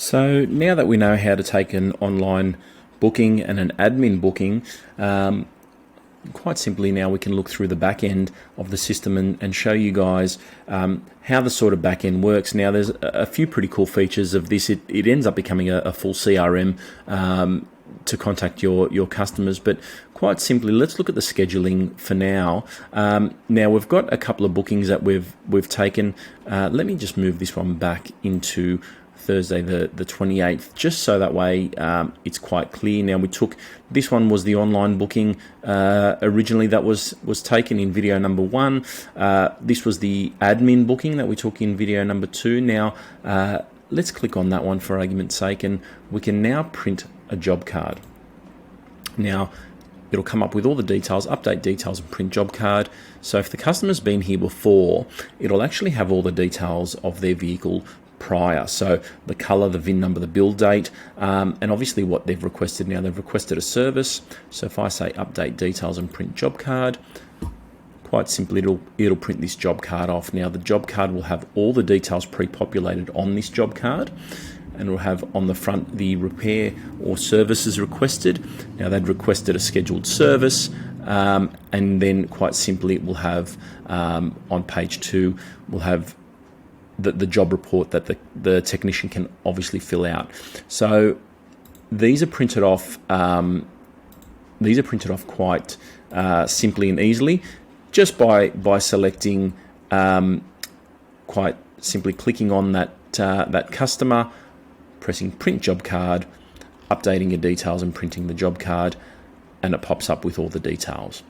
So now that we know how to take an online booking and an admin booking, quite simply now we can look through the back end of the system and show you guys how the sort of back end works. Now there's a few pretty cool features of this. It ends up becoming a full CRM to contact your customers, but quite simply, let's look at the scheduling for now. Now we've got a couple of bookings that we've taken. Let me just move this one back into Thursday the 28th, just so that way it's quite clear. Now we took, this one was the online booking originally that was taken in video number 1. This was the admin booking that we took in video number 2. Now let's click on that one for argument's sake, and we can now print a job card. Now it'll come up with all the details, update details and print job card. So if the customer's been here before, it'll actually have all the details of their vehicle prior. So the color, the VIN number, the build date, and obviously what they've requested. Now they've requested a service. So if I say update details and print job card, quite simply it'll print this job card off. Now the job card will have all the details pre-populated on this job card, and it'll have on the front the repair or services requested. Now they'd requested a scheduled service, and then quite simply it will have on page 2 we'll have the job report that the technician can obviously fill out. So these are printed off. These are printed off quite simply and easily, just by selecting, quite simply clicking on that customer, pressing print job card, updating your details and printing the job card, and it pops up with all the details.